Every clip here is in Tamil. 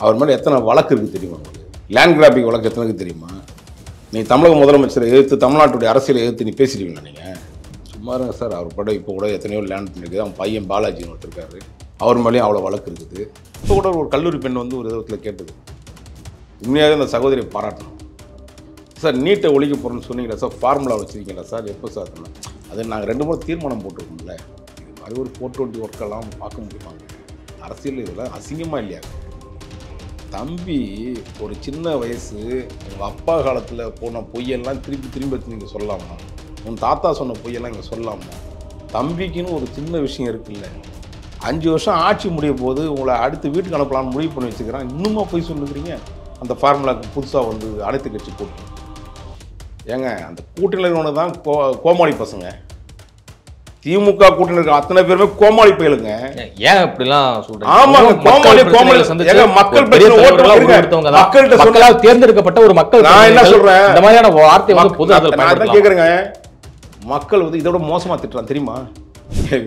அவர் மேலே எத்தனை வழக்கு இருக்குது தெரியுமா உங்களுக்கு? லேண்ட் கிராபிங் வழக்கு எத்தனை தெரியுமா? நீ தமிழக முதலமைச்சரை எதிர்த்து தமிழ்நாட்டுடைய அரசியலை எதிர்த்து நீ பேசிடுவீங்களா நீங்கள்? சும்மா இருங்க சார். அவர் படம் இப்போ கூட எத்தனையோ லேண்ட் இருக்குது. அவன் பையன் பாலாஜின்னு ஒருத்தருக்காரு, அவர் மேலேயும் அவ்வளோ வழக்கு இருக்குது. இப்போ கூட ஒரு கல்லூரி பெண் வந்து ஒரு விதத்தில் கேட்டது, உண்மையாகவே அந்த சகோதரியை பாராட்டணும் சார். நீட்டை ஒழிக்க போகிறோன்னு சொன்னீங்களா சார்? ஃபார்முலா வச்சுருக்கீங்களா சார்? எப்போ சார்? அது நாங்கள் 2 முறை தீர்மானம் போட்டிருக்கோம்ல. இது மாதிரி ஒரு 420 ஒர்க்கெல்லாம் பார்க்க முடியுமாங்க? அரசியல் இதெல்லாம் அசிங்கமாக இல்லையா? தம்பி ஒரு சின்ன வயசு, உங்கள் அப்பா காலத்தில் போன பொய்யெல்லாம் திரும்பி நீங்கள் சொல்லலாமா? உன் தாத்தா சொன்ன பொய்யெல்லாம் இங்கே சொல்லலாமா? தம்பிக்குன்னு ஒரு சின்ன விஷயம் இருக்குல்ல. 5 வருஷம் ஆட்சி முடிய போது உங்களை அடுத்து வீட்டுக்கு அனுப்பலான்னு முடிவு பண்ணி வச்சுக்கிறான். இன்னுமா போய் சொல்லுக்கிறீங்க? அந்த ஃபார்முலாவுக்கு புதுசாக வந்து அனைத்து கட்சி கூட்டம் ஏங்க, அந்த கூட்டணியில் தான் கோமாளி பசங்க. திமுக கூட்டணி இருக்க அத்தனை பேருமே கோமாளி பயலுங்க. ஏன் இப்படிலாம் சொல்றீங்க? ஆமாங்க, கோமாளி மக்கள் மக்களால் தேர்ந்தெடுக்கப்பட்ட ஒரு மக்கள். நான் என்ன சொல்றேன், இந்த மாதிரியான வார்த்தை வந்து பொது நான் கேக்குறேங்க. மக்கள் வந்து இதோட மோசமா திட்டுறான் தெரியுமா?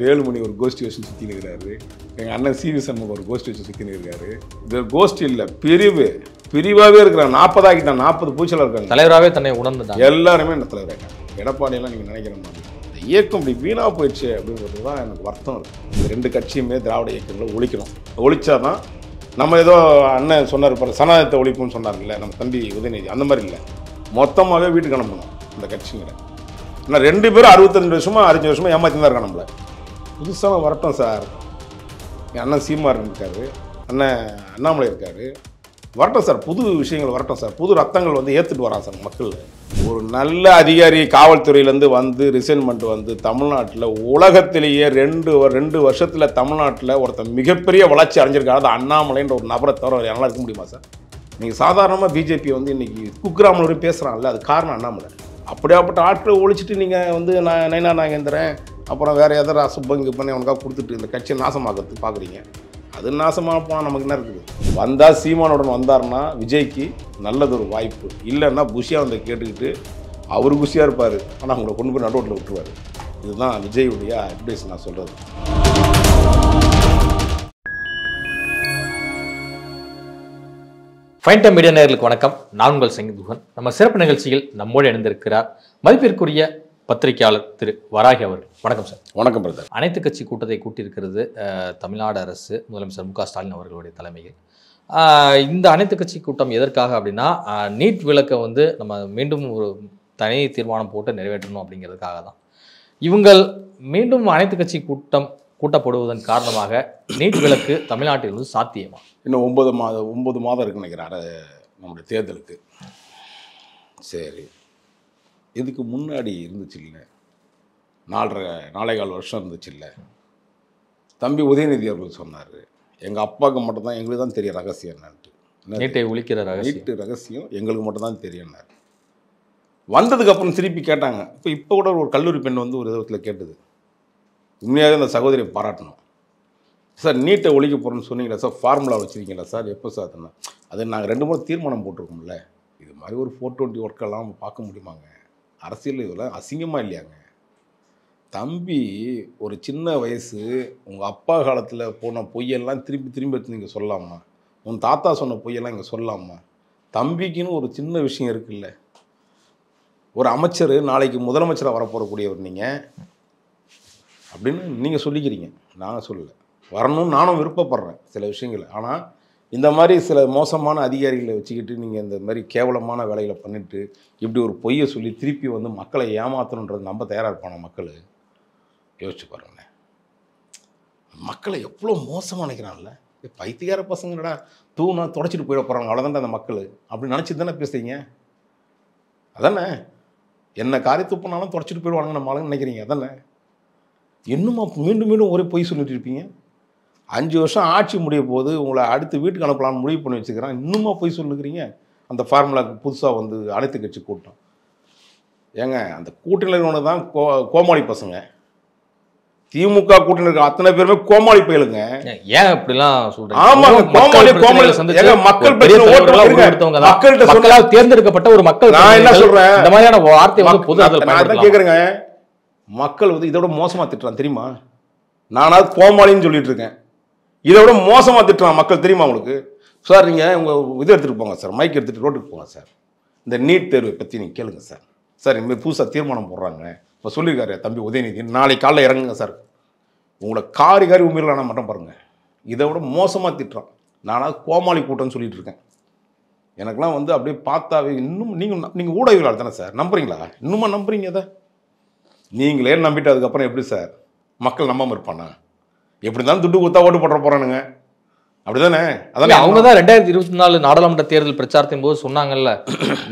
வேலுமணி ஒரு கோஷ்டி வச்சு சுத்தி நிற்கிறாரு, எங்க அண்ணன் சி வி சண்முகம் ஒரு கோஷ்டி வச்சு சுத்தி நிற்கிறாரு. இது ஒரு கோஷ்டி இல்ல, பிரிவாவே இருக்கிறாங்க. 40 ஆகிட்டான், 40 பூச்சலா இருக்காங்க. தலைவராகவே தன்னை உணர்ந்துட்டாங்க எல்லாருமே. என்ன தலைவராக எடப்பாடி எல்லாம் நீங்க நினைக்கிற மாதிரி இயக்கம் இப்படி வீணா போயிடுச்சு அப்படிங்கிறது தான் எனக்கு வருத்தம் இருக்குது. இந்த 2 கட்சியுமே திராவிட இயக்கங்களை ஒழிக்கணும். ஒழிச்சாதான் நம்ம ஏதோ அண்ணன் சொன்னார் பாரு, சனாதனத்தை ஒழிப்புன்னு சொன்னார்ல நம்ம தம்பி உதயநிதி, அந்த மாதிரி இல்லை, மொத்தமாகவே வீட்டுக்கு அனுப்பணும் இந்த கட்சிங்களை. ஏன்னா 2 பேரும் 65 வருஷமா 65 வருஷமா ஏமாற்றி தான் இருக்கான் நம்மளை. புதுசாக வரட்டும் சார். என் அண்ணன் சீமார் இருக்காரு, அண்ணன் அண்ணாமலை இருக்காரு, வரட்டும் சார். புது விஷயங்கள் வரட்டும் சார். புது ரத்தங்கள் வந்து ஏற்றுட்டு வரான் சார் மக்கள். ஒரு நல்ல அதிகாரி காவல்துறையிலேருந்து வந்து ரிசைன்மெண்ட் வந்து தமிழ்நாட்டில் உலகத்திலேயே 2 வருஷத்தில் தமிழ்நாட்டில் ஒருத்தர் மிகப்பெரிய வளர்ச்சி அடைஞ்சிருக்காரு. அது அண்ணாமலைன்ற ஒரு நபரை தவிர யாராலும் இருக்க முடியுமா சார்? நீங்கள் சாதாரணமாக பிஜேபி வந்து இன்றைக்கி குக்கிராமல் வரையும் பேசுகிறாங்கல்ல, அது காரணம் அண்ணாமலை. அப்படியாப்பட்ட ஆட்களை ஒழிச்சிட்டு நீங்கள் வந்து நயனா நாகேந்திரன் அப்புறம் வேறு எதாவது அசுப்பங்க பண்ணி அவனுக்காக கொடுத்துட்டு இந்த கட்சியை நாசமாக்கிறதுக்கு பார்க்குறீங்க. அது நாசமாக போனால் நமக்கு என்ன இருக்குது? வந்தால் சீமானுடன் வந்தார்னா விஜய்க்கு நல்லதொரு வாய்ப்பு, இல்லைன்னா புஷியாக வந்து கேட்டுக்கிட்டு அவர் குஷியாக இருப்பார், ஆனால் அவங்கள கொண்டு போய் நடுவோட்டில் விட்டுருவார். இதுதான் விஜயுடைய அட்வைஸ் நான் சொல்கிறது. ஃபைன் டைம் மீடியா நேயர்களுக்கு வணக்கம். நான் உங்கள் செங்குதுகன். நம்ம சிறப்பு நிகழ்ச்சியில் நம்மோடு இணைந்திருக்கிறார் மதிப்பிற்குரிய பத்திரிகையாளர் திரு வராகி அவர்கள். வணக்கம் சார். வணக்கம் பிரதர். அனைத்து கட்சி கூட்டத்தை கூட்டியிருக்கிறது தமிழ்நாடு அரசு, முதலமைச்சர் மு க ஸ்டாலின் அவர்களுடைய தலைமையில். இந்த அனைத்து கட்சி கூட்டம் எதற்காக அப்படின்னா, நீட் விலக்கை வந்து நம்ம மீண்டும் ஒரு தனி தீர்மானம் போட்டு நிறைவேற்றணும் அப்படிங்கிறதுக்காக தான். இவங்கள் மீண்டும் அனைத்து கட்சி கூட்டம் கூட்டப்படுவதன் காரணமாக நீட் விலக்கு தமிழ்நாட்டில் வந்து சாத்தியமா? இன்னும் 9 மாதம் இருக்குன்னு நினைக்கிறேன் நம்முடைய தேர்தலுக்கு. சரி, இதுக்கு முன்னாடி இருந்துச்சு இல்லை, 4.25 வருஷம் இருந்துச்சு இல்லை. தம்பி உதயநிதி அவர்கள் சொன்னார், எங்கள் அப்பாவுக்கு மட்டும்தான், எங்களுக்கு தான் தெரியும் ரகசியம் என்னன்ட்டு. நீட்டை ஒழிக்கிற நீட்டு ரகசியம் எங்களுக்கு மட்டும்தான் தெரியும்னார். வந்ததுக்கப்புறம் திருப்பி கேட்டாங்க. இப்போ கூட ஒரு கல்லூரி பெண் வந்து ஒரு விதத்தில் கேட்டது, உண்மையாகவே அந்த சகோதரியை பாராட்டணும் சார். நீட்டை ஒழிக்க போகிறோன்னு சொன்னீங்களா சார்? ஃபார்முலா வச்சுருக்கீங்களா சார்? எப்போ சார்? அது நாங்கள் 2 முறை தீர்மானம் போட்டிருக்கோம்ல. இது மாதிரி ஒரு 420 ஒர்க்கெல்லாம் பார்க்க முடியுமாங்க? அரசியல் இதெல்லாம் அசிங்கமாக இல்லையாங்க? தம்பி ஒரு சின்ன வயசு, உங்கள் அப்பா காலத்தில் போன பொய்யெல்லாம் திரும்பி நீங்கள் சொல்லலாமா? உன் தாத்தா சொன்ன பொய்யெல்லாம் இங்கே சொல்லலாமா? தம்பிக்குன்னு ஒரு சின்ன விஷயம் இருக்குல்ல. ஒரு அமைச்சர் நாளைக்கு முதலமைச்சராக வரப்போகக்கூடியவர் நீங்கள் அப்படின்னு நீங்கள் சொல்லிக்கிறீங்க. நாங்கள் சொல்லலை, வரணும்னு நானும் விருப்பப்படுறேன் சில விஷயங்கள். ஆனால் இந்த மாதிரி சில மோசமான அதிகாரிகளை வச்சுக்கிட்டு நீங்கள் இந்த மாதிரி கேவலமான வேலைகளை பண்ணிவிட்டு இப்படி ஒரு பொய்யை சொல்லி திருப்பி வந்து மக்களை ஏமாற்றணுன்றது நம்ம தயாராக இருப்பான மக்கள்? யோசிச்சு பாருங்களேன். மக்களை எவ்வளோ மோசமாக நினைக்கிறான்ல. பைத்தியார பசங்கடா, தூணா தொடச்சிட்டு போயிட போகிறாங்க, அவ்வளோதான்டா அந்த மக்கள் அப்படி நினச்சி தானே பேசுறீங்க? அதானே, என்ன காரியத்து பண்ணாலும் தொடச்சிட்டு போயிடுவாங்க நம்ம ஆளுங்க நினைக்கிறீங்க. அதானே, இன்னுமா மீண்டும் ஒரே பொய் சொல்லிட்டு இருப்பீங்க? 5 வருஷம் ஆட்சி முடிய போது உங்களை அடுத்து வீட்டுக்கு அனுப்பலான்னு முடிவு பண்ணி வச்சுக்கிறான். இன்னுமா போய் சொல்லுக்கிறீங்க? அந்த ஃபார்முலாவுக்கு புதுசாக வந்து அனைத்து கட்சி கூட்டம் ஏங்க, அந்த கூட்டணியில் தான் கோமாளி பசங்க. திமுக கூட்டணி இருக்க அத்தனை பேருமே கோமாளி பயலுங்க. ஏன் இப்படிலாம் சொல்றீங்க? ஆமாங்க, மக்கள் மக்களால் தேர்ந்தெடுக்கப்பட்ட ஒரு மக்கள். நான் என்ன சொல்றேன், இந்த மாதிரியான வார்த்தை வந்து பொது நான் கேட்குறேங்க. மக்கள் வந்து இதோட மோசமாக திட்டுறான் தெரியுமா? நானாவது கோமாளின்னு சொல்லிட்டு இருக்கேன். இதை விட மோசமாக திட்டுறான் மக்கள், தெரியுமா உங்களுக்கு? சார் நீங்கள் உங்கள் இதை எடுத்துகிட்டு போங்க சார், மைக் எடுத்துகிட்டு ரோட்டுக்கு போங்க சார், இந்த நீட் தேர்வை பற்றி நீங்கள் கேளுங்க சார். சார் இனிமேல் புதுசாக தீர்மானம் போடுறாங்க, இப்போ சொல்லியிருக்காரு தம்பி உதயநிதி, நாளைக்கு காலைல இறங்குங்க சார், உங்களை காரி உண்மையிலான மட்டும் பாருங்கள். இதை விட மோசமாக திட்டுறான். நானாவது கோமாளி கூட்டம்னு சொல்லிட்டு இருக்கேன். எனக்கெல்லாம் வந்து அப்படியே பார்த்தாவே இன்னும் நீங்கள் ஊடகவியலாளர் தானே சார், நம்புறீங்களா? இன்னுமா நம்புறீங்க? அதை நீங்களே நம்பிட்டு அதுக்கப்புறம் எப்படி சார் மக்கள் நம்பாமல் இருப்பானா? எப்படி இருந்தாலும் துட்டு கொடுத்தா ஓட்டு போட போகிறானுங்க, அப்படிதானே? அதான் அவங்க தான் 2024 நாடாளுமன்ற தேர்தல் பிரச்சாரத்தின் போது சொன்னாங்கல்ல,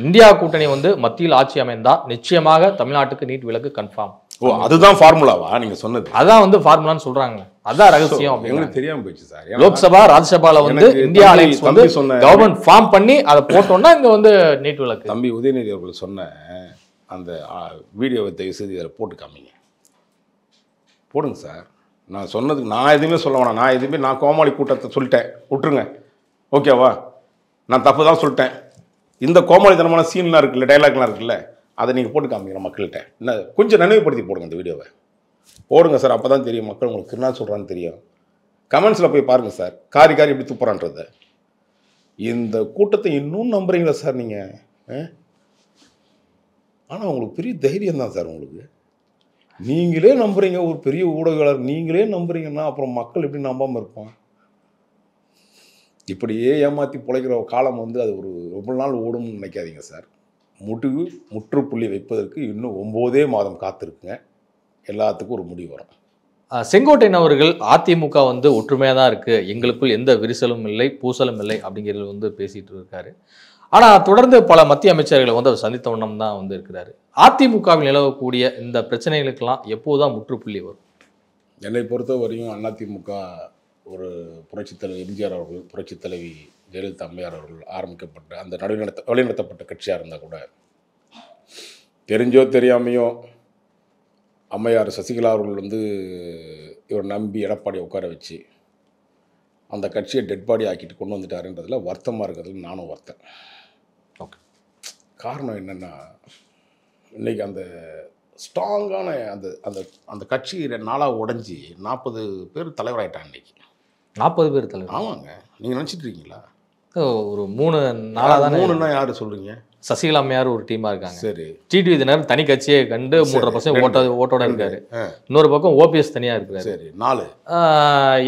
இந்தியா கூட்டணி வந்து மத்தியில் ஆட்சி அமைந்தா நிச்சயமாக தமிழ்நாட்டுக்கு நீட் விலக்கு கன்ஃபார்ம். ஓ, அதுதான் ஃபார்முலாவா நீங்க சொன்னது? அதான் வந்து ஃபார்முலான்னு சொல்றாங்க, அதான் ரகசியம். எங்களுக்கு தெரியாம போயிடுச்சு சார். லோக்சபா ராஜ்யசபால வந்து இந்தியா அலையன்ஸ் வந்து கவர்மெண்ட் ஃபார்ம் பண்ணி அதை போட்டோம்னா இங்க வந்து நீட் விலக்கு. தம்பி உதயநிதி அவர்கள் சொன்ன அந்த வீடியோவை தயவு செய்து இதில் போட்டு காமிங்க, போடுங்க சார். நான் சொன்னதுக்கு நான் எதுவுமே சொல்ல வேணாம், நான் கோமாளி கூட்டத்தை சொல்லிட்டேன், விட்டுருங்க, ஓகேவா? நான் தப்பு தான் சொல்லிட்டேன். இந்த கோமாளித்தனமான சீன்லாம் இருக்குல்ல, டைலாக்லாம் இருக்குல்ல, அதை நீங்கள் போட்டு காமிக்கிற மக்கள்கிட்ட. என்ன கொஞ்சம் நினைவுபடுத்தி போடுங்க இந்த வீடியோவை, போடுங்க சார். அப்போ தான் தெரியும் மக்கள் உங்களுக்கு என்ன சொல்கிறான்னு தெரியும். கமெண்ட்ஸில் போய் பாருங்கள் சார், காரி எப்படி துப்புறான்றத. இந்த கூட்டத்தை இன்னும் நம்புறீங்களா சார் நீங்கள்? ஆனால் உங்களுக்கு பெரிய தைரியம் தான் சார். உங்களுக்கு நீங்களே நம்புறீங்க, ஒரு பெரிய ஊடகவியலாளர் நீங்களே நம்புறீங்கன்னா அப்புறம் மக்கள் எப்படி நம்பாமல் இருப்பான்? இப்படியே ஏமாற்றி பிழைக்கிற காலம் வந்து அது ஒரு ரொம்ப நாள் ஓடும்னு நினைக்காதீங்க சார். முற்றுப்புள்ளி வைப்பதற்கு இன்னும் 9 மாதம் காத்திருக்குங்க. எல்லாத்துக்கும் ஒரு முடிவு வரும். செங்கோட்டையன் அவர்கள் அதிமுக வந்து ஒற்றுமையாக தான் இருக்குது, எங்களுக்குள் எந்த விரிசலும் இல்லை பூசலும் இல்லை அப்படிங்கிறது வந்து பேசிகிட்டு இருக்காரு. ஆனால் தொடர்ந்து பல மத்திய அமைச்சர்களை வந்து அவர் சந்தித்த வண்ணம் தான் வந்து இருக்கிறாரு. அதிமுகவில் நிலவக்கூடிய இந்த பிரச்சனைகளுக்கெல்லாம் எப்போதான் முற்றுப்புள்ளி வரும்? என்னை பொறுத்த வரையும் அதிமுக ஒரு புரட்சித் தலைவர் எம்ஜிஆர் அவர்கள், புரட்சித் தலைவி ஜெயலலிதா அம்மையார் அவர்கள் ஆரம்பிக்கப்பட்ட அந்த வழிநடத்தப்பட்ட கட்சியாக இருந்தால் கூட, தெரிஞ்சோ தெரியாமையோ அம்மையார் சசிகலா அவர்கள் வந்து இவர் நம்பி எடப்பாடியை உட்கார வச்சு அந்த கட்சியை டெட் பாடி ஆக்கிட்டு கொண்டு வந்துட்டாருன்றதுல வருத்தமாக இருக்கிறதுல நானும் வருத்தேன். ஓகே, காரணம் என்னென்னா, இன்றைக்கி அந்த ஸ்ட்ராங்கான அந்த அந்த அந்த கட்சி 4ஆக உடஞ்சி 40 பேர் தலைவராயிட்டாங்க இன்றைக்கி. 40 பேர் தலைவர்? ஆமாங்க. நீங்கள் நினச்சிட்டு இருக்கீங்களா? ஒரு 3-4 தானே. 3ன்னா யார் சொல்கிறீங்க? சசிகலா அம்மையார் ஒரு டீமாக இருக்காங்க. சரி. டிடிவி தினகரன் தனி கட்சியை கண்டு 3.5% ஓட்டோட இருக்காரு. இன்னொரு பக்கம் ஓபிஎஸ் தனியாக இருக்கிறாரு. சரி. 4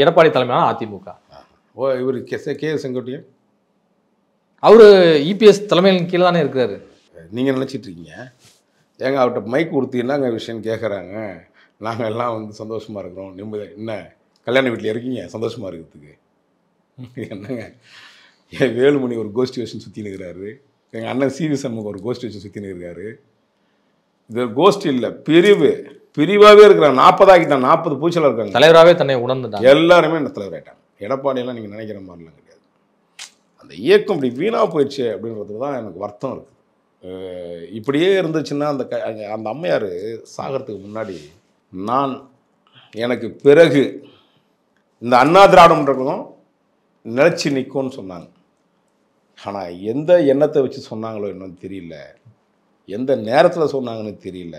எடப்பாடி தலைமையான அதிமுக. இவர் கே செங்கோட்டையன் அவர் இபிஎஸ் தலைமையின் கீழே தானே இருக்கிறாரு. நீங்கள் நினச்சிட்டு இருக்கீங்க. ஏங்க அவர்கிட்ட மைக் கொடுத்து என்னங்க விஷயம்னு கேட்குறாங்க. நாங்கள் எல்லாம் வந்து சந்தோஷமாக இருக்கிறோம், நிம்மதி. என்ன கல்யாண வீட்டில் இருக்கீங்க சந்தோஷமாக இருக்கிறதுக்கு? என்னங்க, என் வேலுமணி ஒரு கோஷ்டி வச்சு சுற்றின்னு இருக்கிறாரு, எங்கள் அண்ணன் சிவி சண்முகம் ஒரு கோஷ்டி வச்சு சுற்றின்னு இருக்காரு. இது ஒரு கோஷ்டி இல்லை, பிரிவாகவே இருக்கிறாங்க. 40 ஆகிட்டாங்க, 40 பூச்சலாக இருக்காங்க. தலைவராகவே தன்னை உணர்ந்துட்டாங்க. எல்லாருமே என்ன தலைவராகிட்டாங்க. எடப்பாடியெல்லாம் நீங்கள் நினைக்கிற மாதிரிலாம் கிடையாது. அந்த இயக்கம் இப்படி வீணாக போயிடுச்சு அப்படின்றது தான் எனக்கு வருத்தம் இருக்குது. இப்படியே இருந்துச்சுன்னா அந்த அம்மையார் சாகிறதுக்கு முன்னாடி எனக்கு பிறகு இந்த அண்ணா திராவிடம்ன்றதும் நிலச்சி நிற்கும்னு சொன்னாங்க. ஆனால் எந்த எண்ணத்தை வச்சு சொன்னாங்களோ என்னன்னு தெரியல, எந்த நேரத்தில் சொன்னாங்கன்னு தெரியல.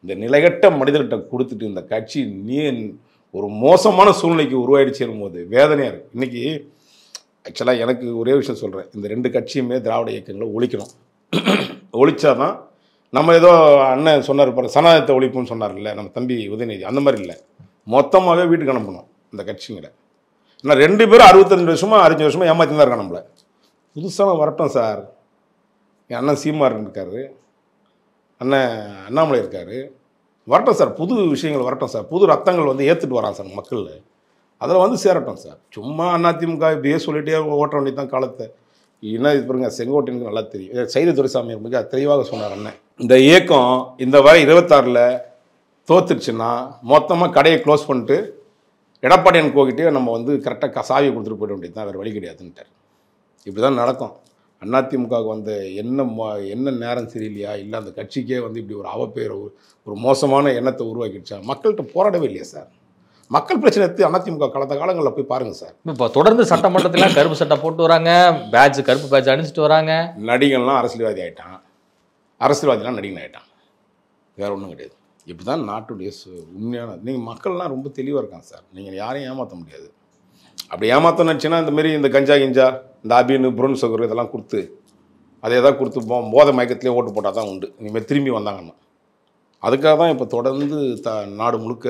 இந்த நிலைகட்ட மனிதர்கிட்ட கொடுத்துட்டு இந்த கட்சி ஒரு மோசமான சூழ்நிலைக்கு உருவாயிடுச்சும் போது வேதனையாக இருக்குது. இன்றைக்கி ஆக்சுவலாக எனக்கு ஒரே விஷயம் சொல்கிறேன், இந்த 2 கட்சியுமே திராவிட இயக்கங்களை ஒழிக்கணும். ஒழிச்சாதான் நம்ம ஏதோ அண்ணன் சொன்னார் பாரு, சனாதனத்தை ஒழிப்புன்னு சொன்னார்ல நம்ம தம்பி உதயநிதி, அந்த மாதிரி இல்லை, மொத்தமாகவே வீட்டுக்கு அனுப்பணும் இந்த கட்சிங்களை. ஏன்னா 2 பேரும் 65 வருஷமாக 65 வருஷமாக ஏமாற்றி தான் இருக்கான் நம்மளை. புதுசாக வரட்டும் சார். என் அண்ணன் சீமார் இருக்கார், அண்ணன் அண்ணாமலை இருக்கார், வரட்டும் சார், புது விஷயங்கள் வரட்டும் சார், புது ரத்தங்கள் வந்து ஏற்றுட்டு வரான் சார் மக்கள், அதில் வந்து சேரட்டும் சார். சும்மா அதிமுக இப்படியே சொல்லிகிட்டே ஓட்ட வேண்டியது தான் காலத்தை. என்ன இது பாருங்க, செங்கோட்டையனுக்கு நல்லா தெரியும், சைதை துரைசாமி மிக தெளிவாக சொன்னார் அண்ணன். இந்த இயக்கம் இந்த வரை 26 தோத்துருச்சுன்னா மொத்தமாக கடையை க்ளோஸ் பண்ணிட்டு எடப்பாடியன் கோகிட்டே நம்ம வந்து கரெக்டாக சாவியை கொடுத்துட்டு போயிட வேண்டியது தான், வேறு வழி கிடையாதுன்ட்டார். இப்படி தான் நடக்கும். அதிமுகவுக்கு வந்து என்ன நேரம் சரியில்லையா, இல்லை அந்த கட்சிக்கே வந்து இப்படி ஒரு அவப்பேர், ஒரு மோசமான எண்ணத்தை உருவாக்கிடுச்சா? மக்கள்கிட்ட போராடவே இல்லையா சார்? மக்கள் பிரச்சனை எடுத்து அதிமுக கடந்த காலங்களில் போய் பாருங்கள் சார். இப்போ தொடர்ந்து சட்டமன்றத்தில் கருப்பு சட்டை போட்டு வராங்க, கருப்பு பேட்ச் அணிஞ்சிட்டு வராங்க. நடிகன்லாம் அரசியல்வாதி ஆகிட்டான், அரசியல்வாதிலாம் நடிகன் ஆகிட்டான், வேறு ஒன்றும் கிடையாது. இப்படி தான் நாட்டுடைய உண்மையான. நீங்கள் மக்கள்லாம் ரொம்ப தெளிவாக இருக்காங்க சார், நீங்கள் யாரையும் ஏமாற்ற முடியாது. அப்படி ஏமாத்த நினச்சின்னா இந்தமாரி இந்த கஞ்சா கிஞ்சா இந்த அபின்னு புரோன் சுகர் இதெல்லாம் கொடுத்து அதே தான் கொடுத்து போதை மயக்கத்திலே ஓட்டு போட்டால் தான் உண்டு. இனிமேல் திரும்பி வந்தாங்கன்னா அதுக்காக தான் இப்போ தொடர்ந்து நாடு முழுக்க,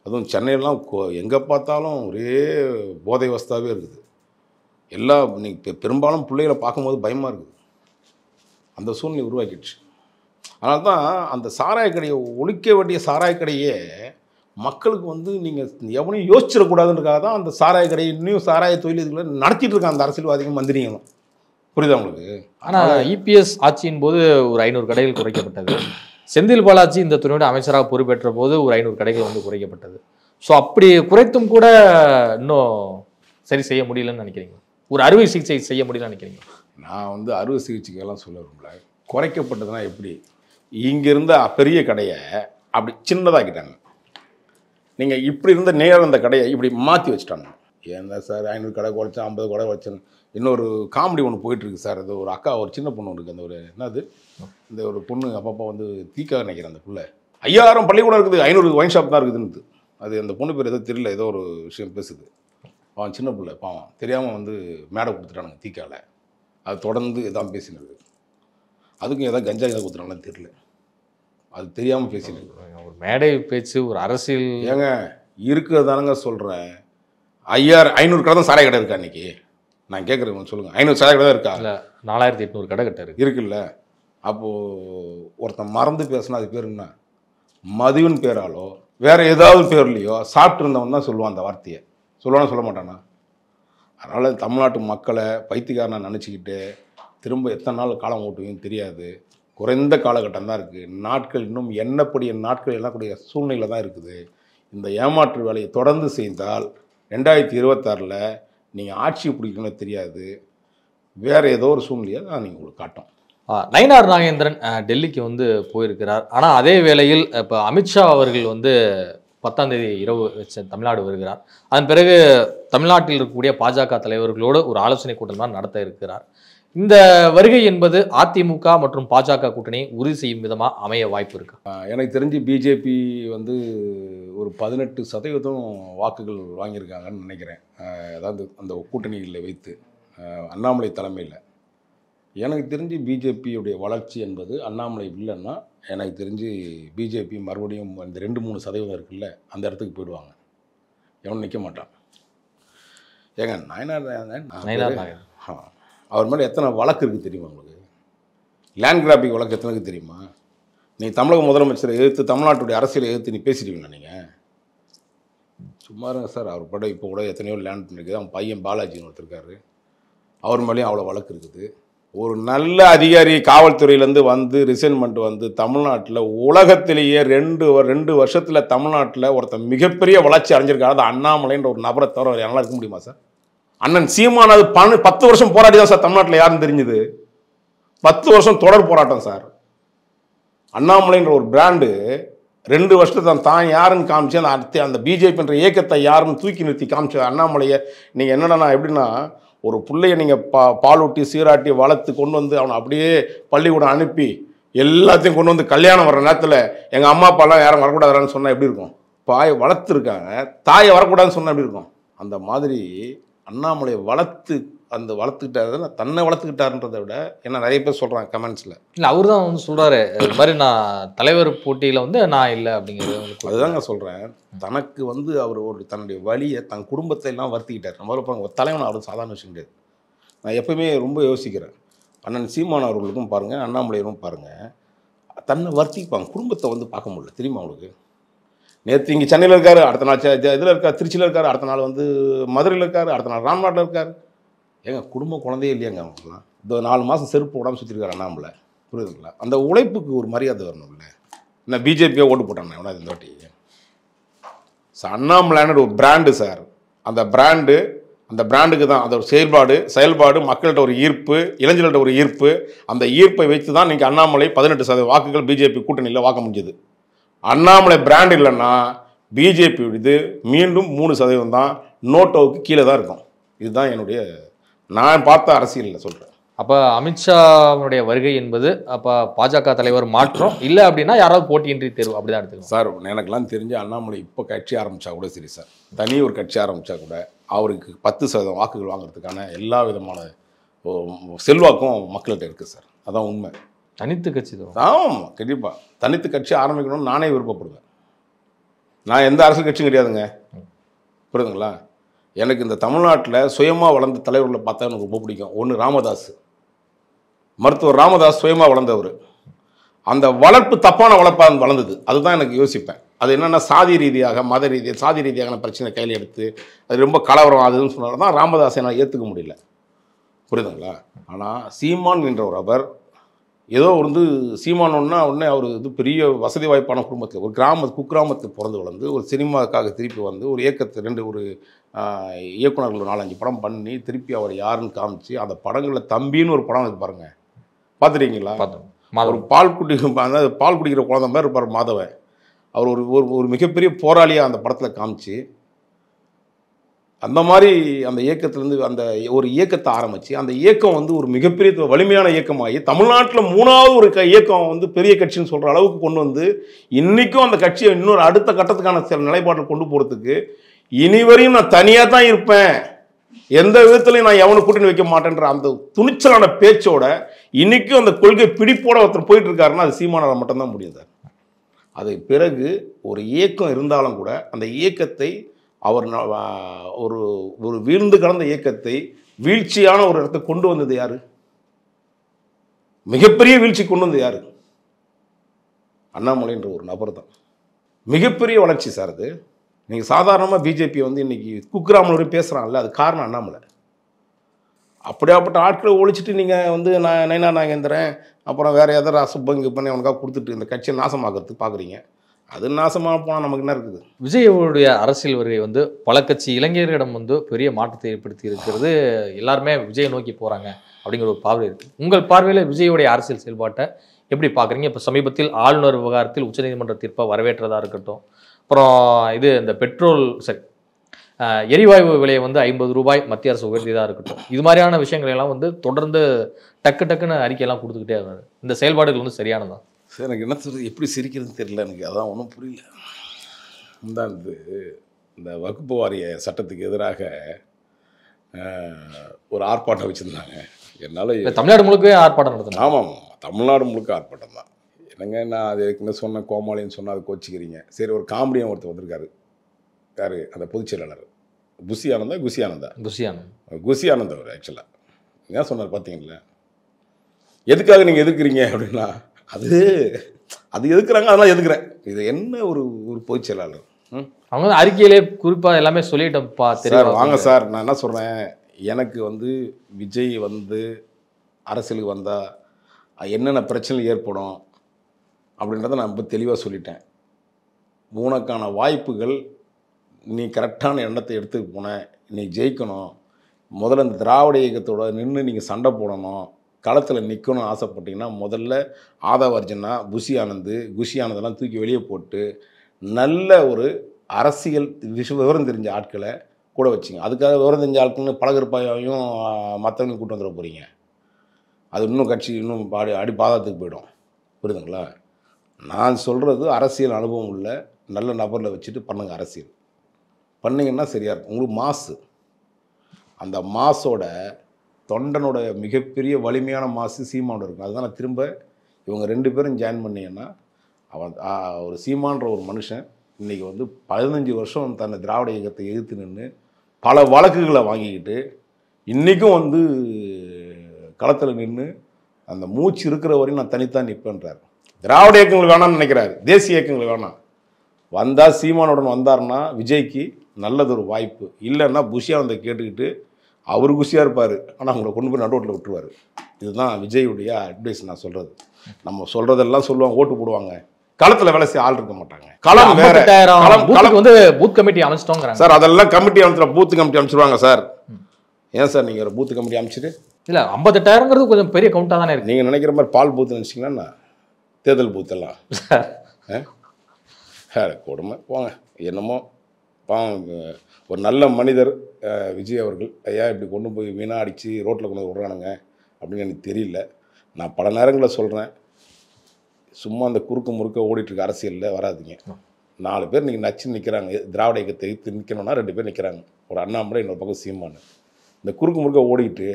அதுவும் சென்னையெல்லாம் எங்கே பார்த்தாலும் ஒரே போதை வஸ்தாவே இருக்குது. எல்லா இப்போ பெரும்பாலும் பிள்ளைகளை பார்க்கும்போது பயமாக இருக்குது. அந்த சூழ்நிலை உருவாக்கிடுச்சு. அதனால தான் அந்த சாராய கடையை ஒழிக்க வேண்டிய சாராய கடையே மக்களுக்கு வந்து நீங்கள் எவனையும் யோசிச்சிடக்கூடாதுன்றதுக்காக தான் அந்த சாராய கடையை இன்னும் சாராய தொழில் இதுகளை நடத்திட்டு இருக்காங்க அந்த அரசியல்வாதிகள் மந்திரிங்களும். புரியுதா உங்களுக்கு? ஆனால் இபிஎஸ் ஆட்சியின் போது ஒரு 500 கடைகள் குறைக்கப்பட்டது. செந்தில் பாலாஜி இந்த துறையோட அமைச்சராக பொறுப்பேற்ற போது ஒரு 500 கடைகள் வந்து குறைக்கப்பட்டது. ஸோ அப்படி குறைத்தும் கூட இன்னும் சரி செய்ய முடியலன்னு நினைக்கிறீங்க? ஒரு அறுவை சிகிச்சை செய்ய முடியலன்னு நினைக்கிறீங்க? நான் வந்து அறுவை சிகிச்சைக்கெல்லாம் சொல்ல விரும்பல. குறைக்கப்பட்டதுன்னா எப்படி, இங்கே இருந்த பெரிய கடையை அப்படி சின்னதாக்கிட்டாங்க. நீங்கள் இப்படி இருந்த நேரம் அந்த கடையை இப்படி மாற்றி வச்சுட்டாங்க. ஏன்னா சார் 500 கடை குறைச்சா 50 கடை வச்சேன். இன்னொரு காமெடி ஒன்று போயிட்டுருக்கு சார். அது ஒரு அக்கா, ஒரு சின்ன பொண்ணு இருக்குது. அந்த ஒரு என்னது, இந்த ஒரு பொண்ணு அப்பப்போ வந்து தீக்காக நினைக்கிறேன். அந்த பிள்ளை 5000 பள்ளிக்கூடம் இருக்குது, 500 ஒயின் ஷாப் தான் இருக்குதுன்னு. அது அந்த பொண்ணு பேர் எதோ தெரியல, ஏதோ ஒரு விஷயம் பேசுது. அவன் சின்ன பிள்ளை பாவம் தெரியாமல் வந்து மேடை கொடுத்துட்டானுங்க தீக்காவில். அது தொடர்ந்து இதான் பேசினது. அதுக்கும் ஏதாவது கஞ்சா எதாவது கொடுத்துட்டாங்கன்னு தெரியல, அது தெரியாமல் பேசினது. ஒரு மேடை பேச்சு, ஒரு அரசியல் ஏங்க இருக்கிறதானுங்க சொல்கிறேன். 500 கடை தான் சாராய கடை இருக்கா இன்றைக்கி? நான் கேட்குறேன், சொல்லுங்கள். 500 சாராய கடை தான் இருக்கா? இல்லை, 4800 கடை கிட்ட இருக்குல்ல. அப்போது ஒருத்தன் மறந்து பேசினா அது பேர் என்ன? மதுவின் பேராலோ வேறு ஏதாவது பேர்லையோ சாப்பிட்டு இருந்தவன் தான் சொல்லுவான் அந்த வார்த்தையை. சொல்லுவானா சொல்ல மாட்டானா? அதனால் தமிழ்நாட்டு மக்களை பைத்தியக்காரனை நினச்சிக்கிட்டு திரும்ப எத்தனை நாள் காலம் ஓட்டுவீங்கன்னு தெரியாது. குறைந்த காலகட்டம் தான் இருக்குது. நாட்கள் இன்னும் எண்ணக்கூடிய நாட்கள் எண்ணக்கூடிய சூழ்நிலை தான் இருக்குது. இந்த ஏமாற்று வேலையை தொடர்ந்து செய்தால் 2026 நீங்கள் ஆட்சி பிடிக்கணும்னு தெரியாது, வேறு ஏதோ ஒரு சூழ்நிலையை தான் நீங்கள் உங்களுக்கு காட்டும். நயினார் நாகேந்திரன் டெல்லிக்கு வந்து போயிருக்கிறார். ஆனால் அதே வேளையில் இப்போ அமித்ஷா அவர்கள் வந்து 10ஆம் தேதி இரவு தமிழ்நாடு வருகிறார். அதன் பிறகு தமிழ்நாட்டில் இருக்கக்கூடிய பாஜக தலைவர்களோடு ஒரு ஆலோசனை கூட்டம் தான் நடத்த இருக்கிறார். இந்த வருகை என்பது அதிமுக மற்றும் பாஜக கூட்டணியை உறுதி செய்யும் விதமாக அமைய வாய்ப்பு இருக்கு. எனக்கு தெரிஞ்சு பிஜேபி வந்து ஒரு 18% வாக்குகள் வாங்கியிருக்காங்கன்னு நினைக்கிறேன். அதாவது அந்த கூட்டணியில் வைத்து அண்ணாமலை தலைமையில். எனக்கு தெரிஞ்சு பிஜேபியுடைய வளர்ச்சி என்பது அண்ணாமலை இல்லைன்னா எனக்கு தெரிஞ்சு பிஜேபி மறுபடியும் இந்த 2-3% இருக்குல்ல அந்த இடத்துக்கு போயிடுவாங்க. எவனும் நிற்க மாட்டான். ஏங்க நயினார் அவர் மேலே எத்தனை வழக்கு இருக்குது தெரியுமா உங்களுக்கு? லேண்ட் கிராபிங் வழக்கு எத்தனைக்கு தெரியுமா? நீ தமிழக முதலமைச்சரை எதிர்த்து தமிழ்நாட்டுடைய அரசியலை எதிர்த்து நீ பேசிடுவீங்களா? நீங்கள் சும்மா இருங்க சார். அவர் பட இப்போ கூட எத்தனையோ லேண்ட் இருக்குது. அவன் பையன் பாலாஜின்னு ஒருத்தருக்காரு, அவர் மேலேயும் அவ்வளோ வழக்கு இருக்குது. ஒரு நல்ல அதிகாரி காவல்துறையிலேருந்து வந்து ரிசைன்மெண்ட் வந்து தமிழ்நாட்டில் உலகத்திலேயே 2 வருஷத்தில் தமிழ்நாட்டில் ஒருத்தன் மிகப்பெரிய வளர்ச்சி அடைஞ்சிருக்காரு. அது அண்ணாமலைன்ற ஒரு நபரை தவிர அவர் என்னால் இருக்க முடியுமா சார்? அண்ணன் சீமானது 10 வருஷம் போராடி தான் சார் தமிழ்நாட்டில் யாருன்னு தெரிஞ்சுது. 10 வருஷம் தொடர் போராட்டம் சார். அண்ணாமலைன்ற ஒரு பிராண்டு 2 வருஷத்தை தான் யாருன்னு காமிச்சு அந்த பிஜேபின்ற இயக்கத்தை யாருன்னு தூக்கி நிறுத்தி காமிச்ச அண்ணாமலையை நீங்கள் என்னடா எப்படின்னா, ஒரு பிள்ளைய நீங்கள் பாலூட்டி சீராட்டி வளர்த்து கொண்டு வந்து அவனை அப்படியே பள்ளிக்கூடம் அனுப்பி எல்லாத்தையும் கொண்டு வந்து கல்யாணம் வர்ற நேரத்தில் எங்கள் அம்மா அப்பாலாம் யாரும் வரக்கூடாதுன்னு சொன்னால் எப்படி இருக்கும்? பாயை வளர்த்துருக்காங்க, தாயை வரக்கூடாதுன்னு சொன்னால் எப்படி இருக்கும்? அந்த மாதிரி அண்ணாமலையை வளர்த்துக்கிட்டாரு, தன்னை வளர்த்துக்கிட்டாருன்றதை விட என்ன நிறைய பேர் சொல்கிறாங்க கமெண்ட்ஸில். இல்லை, அவர் தான் வந்து சொல்கிறாரு இது மாதிரி நான் தலைவர் போட்டியில் வந்து நான் இல்லை அப்படிங்கிறது. அதுதாங்க சொல்கிறேன். தனக்கு வந்து அவர் ஒரு தன்னுடைய வழியை தன் குடும்பத்தை எல்லாம் வருத்திக்கிட்டார். நம்ம ஒரு தலைவன் அவர் சாதாரண விஷயம் கிடையாது. நான் எப்பவுமே ரொம்ப யோசிக்கிறேன். அண்ணன் சீமான் அவர்களுக்கும் பாருங்கள், அண்ணாமலையரும் பாருங்கள், தன்னை வருத்திப்பாங்க. குடும்பத்தை வந்து பார்க்க முடியல தெரியுமா அவங்களுக்கு? நேற்று இங்கே சென்னையில் இருக்கார், அடுத்த நாள் இதில் இருக்கார், திருச்சியில் இருக்கார், அடுத்த நாள் வந்து மதுரையில் இருக்கார், அடுத்த நாள் ராம்நாட்டில் இருக்கார். ஏங்க குடும்பம் குழந்தையே இல்லையாங்க அவங்களுக்குலாம்? இந்த 4 மாதம் செருப்பு உடம்பு சுற்றிருக்காரு அண்ணாமலை. புரியுதுங்களா? அந்த உழைப்புக்கு ஒரு மரியாதை வரணும்ல. என்ன பிஜேபியாக ஓட்டு போட்டாங்க எவனா இந்த வாட்டி? அண்ணாமலைன்னு ஒரு பிராண்டு சார். அந்த பிராண்டுக்கு தான் அந்த ஒரு செயல்பாடு மக்கள்கிட்ட ஒரு ஈர்ப்பு, இளைஞர்கள்ட்ட ஒரு ஈர்ப்பு. அந்த ஈர்ப்பை வைத்து தான் இன்றைக்கி அண்ணாமலை 18% வாக்குகள் பிஜேபி கூட்டணியில் வாக்க முடிஞ்சது. அண்ணாமலை பிராண்ட் இல்லைன்னா பிஜேபி இது மீண்டும் 3% தான், நோட்டோவுக்கு கீழே தான் இருக்கும். இதுதான் என்னுடைய நான் பார்த்த அரசியலில் சொல்கிறேன். அப்போ அமித்ஷாவுடைய வருகை என்பது அப்போ பாஜக தலைவர் மாற்றம் இல்லை அப்படின்னா யாராவது போட்டியின்றி தேர்வு அப்படிதான் எடுத்துக்கணும். சார் எனக்கெல்லாம் தெரிஞ்ச அண்ணாமலை இப்போ கட்சி ஆரம்பித்தா கூட சரி சார், தனி ஒரு கட்சி ஆரம்பித்தா கூட அவருக்கு 10% வாக்குகள் வாங்குறதுக்கான எல்லா விதமான செல்வாக்கும் மக்கள்கிட்ட இருக்குது சார். அதான் உண்மை. தனித்து கட்சி தான். ஆமாம், கண்டிப்பாக தனித்து கட்சி ஆரம்பிக்கணும்னு நானே விருப்பப்படுவேன். நான் எந்த அரசியல் கட்சியும் கிடையாதுங்க, புரியுதுங்களா? எனக்கு இந்த தமிழ்நாட்டில் சுயமாக வளர்ந்த தலைவர்களை பார்த்தா எனக்கு ரொம்ப பிடிக்கும். ஒன்று ராமதாஸ், மருத்துவர் ராமதாஸ் சுயமாக வளர்ந்தவர். அந்த வளர்ப்பு தப்பான வளர்ப்பாக வளர்ந்தது, அதுதான் எனக்கு யோசிப்பேன். அது என்னென்னா சாதி ரீதியாக மத ரீதியாக சாதி ரீதியான பிரச்சனை கையில் எடுத்து அது ரொம்ப கலவரம் ஆகுதுன்னு சொன்னாலும் தான் ராமதாஸை நான் ஏற்றுக்க முடியல, புரியுதுங்களா? ஆனால் சீமான் என்ற ஒரு அவர் ஏதோ வந்து சீமானோன்னா உடனே அவர் இது பெரிய வசதி வாய்ப்பான குடும்பத்தில் ஒரு குக்கிராமத்தில் பிறந்து வளர்ந்து ஒரு சினிமாவுக்காக திருப்பி வந்து ஒரு இயக்கத்தை ஒரு இயக்குநர்கள் 4-5 படம் பண்ணி திருப்பி அவர் யாருன்னு காமிச்சு அந்த படங்களில் தம்பின்னு ஒரு படம் இருக்கு பாருங்கள், பார்த்துட்டீங்களா? ஒரு பால் குடிக்கிற குழந்தை மாதிரி இருப்பார் மாதவன். அவர் ஒரு மிகப்பெரிய போராளியாக அந்த படத்தில் காமிச்சு அந்த மாதிரி அந்த இயக்கத்திலேருந்து அந்த ஒரு இயக்கத்தை ஆரம்பித்து அந்த இயக்கம் வந்து ஒரு மிகப்பெரிய வலிமையான இயக்கமாகி தமிழ்நாட்டில் 3வது ஒரு இயக்கம் வந்து பெரிய கட்சின்னு சொல்கிற அளவுக்கு கொண்டு வந்து இன்றைக்கும் அந்த கட்சியை இன்னொரு அடுத்த கட்டத்துக்கான சில நிலைப்பாட்டில் கொண்டு போகிறதுக்கு இனிவரையும் நான் தனியாக தான் இருப்பேன், எந்த விதத்துலையும் நான் எவனை கூட்டணி வைக்க மாட்டேன்ற அந்த துணிச்சலான பேச்சோட இன்றைக்கும் அந்த கொள்கை பிடிப்போட ஒருத்தர் போயிட்டு இருக்காருன்னா அது சீமானால் மட்டும்தான் முடியும் சார். அது பிறகு ஒரு இயக்கம் இருந்தாலும் கூட அந்த இயக்கத்தை அவர் ஒரு ஒரு வீழ்ந்து கடந்த இயக்கத்தை வீழ்ச்சியான ஒரு இடத்தை கொண்டு வந்தது யாரு? மிகப்பெரிய வீழ்ச்சி கொண்டு வந்தது யாரு? அண்ணாமலைன்ற ஒரு நபர் தான். மிகப்பெரிய வளர்ச்சி சார் அது. நீங்கள் சாதாரணமாக பிஜேபி வந்து இன்னைக்கு குக்கிராமலோட பேசுகிறாங்கல்ல, அது காரணம் அண்ணாமலை. அப்படியாப்பட்ட ஆட்களை ஒழிச்சிட்டு நீங்கள் வந்து நைனா நாகேந்திரன் அப்புறம் வேறு எதாவது ராசுப்பங்க பண்ணி அவனுக்காக கொடுத்துட்டு இந்த கட்சியை நாசமாக்கிறதுக்கு பார்க்குறீங்க. அது நாசமாக போனால் நமக்கு என்ன இருக்குது? விஜயவுடைய அரசியல் வருகை வந்து பல கட்சி இளைஞர்களிடம் வந்து பெரிய மாற்றத்தை ஏற்படுத்தி இருக்கிறது. எல்லாருமே விஜயை நோக்கி போகிறாங்க அப்படிங்கிற ஒரு பார்வை இருக்குது. உங்கள் பார்வையில் விஜயுடைய அரசியல் செயல்பாட்டை எப்படி பார்க்குறீங்க? இப்போ சமீபத்தில் ஆளுநர் விவகாரத்தில் உச்சநீதிமன்ற தீர்ப்பை வரவேற்றதாக இருக்கட்டும், அப்புறம் இந்த பெட்ரோல் எரிவாயு விலையை வந்து 50 ரூபாய் மத்திய அரசு உயர்த்தியதாக இருக்கட்டும், இது மாதிரியான விஷயங்கள் எல்லாம் வந்து தொடர்ந்து டக்குன்னு அறிக்கையெல்லாம் கொடுத்துக்கிட்டே வராது. இந்த செயல்பாடுகள் வந்து சரியானதான் சார்? எனக்கு என்ன சொல்கிறது, எப்படி சிரிக்கிறதுன்னு தெரியல எனக்கு, அதான் ஒன்றும் புரியல. இந்த வகுப்பு வாரிய சட்டத்துக்கு எதிராக ஒரு ஆர்ப்பாட்டம் வச்சுருந்தாங்க. என்னால் தமிழ்நாடு முழுக்கவே ஆர்ப்பாட்டம் நடத்தணும். ஆமாம், தமிழ்நாடு முழுக்க ஆர்ப்பாட்டம் தான். என்னங்க நான் அது என்ன சொன்ன கோமாளின்னு சொன்னால் அது கோச்சிக்கிறீங்க. சரி, ஒரு காமெடியாக ஒருத்தர் வந்திருக்காரு. யார்? அந்த பொதுச் செயலாளர் குஷி ஆனந்த் அவர் ஆக்சுவலாக என்ன சொன்னார் பார்த்தீங்களா? எதுக்காக நீங்கள் எதிர்க்கிறீங்க அப்படின்னா அது எதுக்குறாங்க, அதெல்லாம் எதுக்குறேன். இது என்ன ஒரு பொதுச் செயலாளர்? அவங்க அறிக்கையிலே குறிப்பாக எல்லாமே சொல்லிட்டப்பா. தெரியும் வாங்க சார், நான் என்ன சொல்கிறேன், எனக்கு வந்து விஜய் வந்து அரசியலுக்கு வந்தால் என்னென்ன பிரச்சனை ஏற்படும் அப்படின்றத நான் இப்போ தெளிவாக சொல்லிட்டேன். உனக்கான வாய்ப்புகள், நீ கரெக்டான எண்ணத்தை எடுத்துக்க போனேன், நீ ஜெயிக்கணும், முதல்ல இந்த திராவிட இயக்கத்தோட நின்று நீங்கள் சண்டை போடணும், களத்தில் நிற்கணும்னு ஆசைப்பட்டீங்கன்னா முதல்ல ஆதவ அர்ஜுனா, குஷி ஆனந்தெல்லாம் தூக்கி வெளியே போட்டு நல்ல ஒரு அரசியல் விவரம் தெரிஞ்ச ஆட்களை கூட வச்சிங்க. அதுக்காக விவரம் தெரிஞ்ச ஆட்கள்னு பழகற்பாயும் மற்றவங்க கூட்டு வந்துட போகிறீங்க. அது இன்னும் கட்சி இன்னும் அடி பாதத்துக்கு போயிடும், புரியுதுங்களா? நான் சொல்கிறது அரசியல் அனுபவம் உள்ள நல்ல நபரில் வச்சுட்டு பண்ணுங்கள். அரசியல் பண்ணிங்கன்னா சரியாக இருக்கும். உங்களுக்கு மாசு, அந்த மாசோட தொண்டனோட மிகப்பெரிய வலிமையான மாசு சீமானோட இருக்கும். அதுதான் நான் திரும்ப இவங்க 2 பேரும் ஜாயின் பண்ணிங்கன்னா அவன் ஒரு சீமான்ற ஒரு மனுஷன் இன்றைக்கி வந்து 15 வருஷம் தன்னை திராவிட இயக்கத்தை எதிர்த்து நின்று பல வழக்குகளை வாங்கிக்கிட்டு இன்றைக்கும் வந்து களத்தில் நின்று அந்த மூச்சு இருக்கிற வரையும் நான் தனித்தான் நிற்பேன்றார். திராவிட இயக்கங்கள் வேணாம்னு நினைக்கிறாரு, தேசிய இயக்கங்கள் வேணாம். வந்தால் சீமானுடன் வந்தார்னா விஜய்க்கு நல்லதொரு வாய்ப்பு. இல்லைன்னா புஷியானந்தை கேட்டுக்கிட்டு அவர் குஷியாக இருப்பார், ஆனால் அவங்கள கொண்டு போய் நடுவோட்டில் விட்டுருவார். இதுதான் விஜயுடைய அட்வைஸ். நான் சொல்கிறது, நம்ம சொல்கிறதெல்லாம் சொல்லுவாங்க, ஓட்டு போடுவாங்க, களத்தில் வேலை செய்ய ஆள் இருக்க மாட்டாங்க. களம் வேற, களம் வந்து பூத் கமிட்டி அமைச்சிட்டோங்கிறாங்க சார். அதெல்லாம் கமிட்டி அமைச்சிட, பூத் கமிட்டி அமைச்சிருவாங்க சார். ஏன் சார் நீங்கள் ஒரு பூத் கமிட்டி அமைச்சிட்டு? இல்லை, 58,000ங்கிறது கொஞ்சம் பெரிய கவுண்டாக தானே இருக்குது. நீங்கள் நினைக்கிற மாதிரி பால் பூத்து நினச்சிங்கன்னா தேர்தல் பூத்தெல்லாம் கொடுமை போங்க. என்னமோ ஒரு நல்ல மனிதர் விஜய் அவர்கள், ஐயா இப்படி கொண்டு போய் வீணாக அடித்து ரோட்டில் கொண்டு விடுறானுங்க, அப்படின்னு எனக்கு தெரியல. நான் பல நேரங்களில் சொல்கிறேன், சும்மா அந்த குறுக்கு முறுக்க ஓடிட்டுருக்க அரசியலில் வராதிங்க. 4 பேர் நீங்கள் நச்சு நிற்கிறாங்க, திராவிட இயக்கத்தை எதிர்த்து நிற்கணும்னா 2 பேர் நிற்கிறாங்க, ஒரு அண்ணாமலை, இன்னொரு பக்கம் சீமான். இந்த குறுக்கு முறுக்க ஓடிக்கிட்டு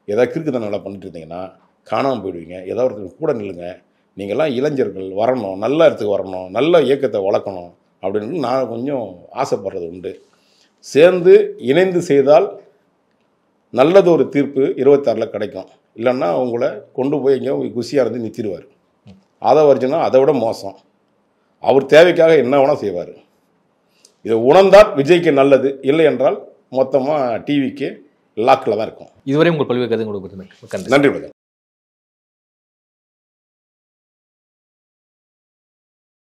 ஏதாவது கிறுக்குத்தனம் நல்லா பண்ணிட்டு இருந்தீங்கன்னா காணாமல் போயிடுவீங்க. ஏதாவது ஒருத்தர் கூட நில்லுங்க. நீங்கள்லாம் இளைஞர்கள் வரணும், நல்ல இடத்துக்கு வரணும், நல்ல இயக்கத்தை வளர்க்கணும் அப்படின்னு நான் கொஞ்சம் ஆசைப்படுறது உண்டு. சேர்ந்து இணைந்து செய்தால் நல்லது ஒரு தீர்ப்பு 26 கிடைக்கும். இல்லைன்னா அவங்கள கொண்டு போய் எங்கேயோ குஷியாக இருந்து நிறுத்திடுவார். அதை வரைச்சுன்னா அதை விட மோசம். அவர் தேவைக்காக என்ன வேணால் செய்வார். இதை உணர்ந்தால் விஜய்க்கு நல்லது, இல்லை என்றால் மொத்தமாக டிவிக்கு லாக்கில் தான் இருக்கும். இதுவரை உங்கள் பல்வேறு கருத்து கொடுக்க நன்றி.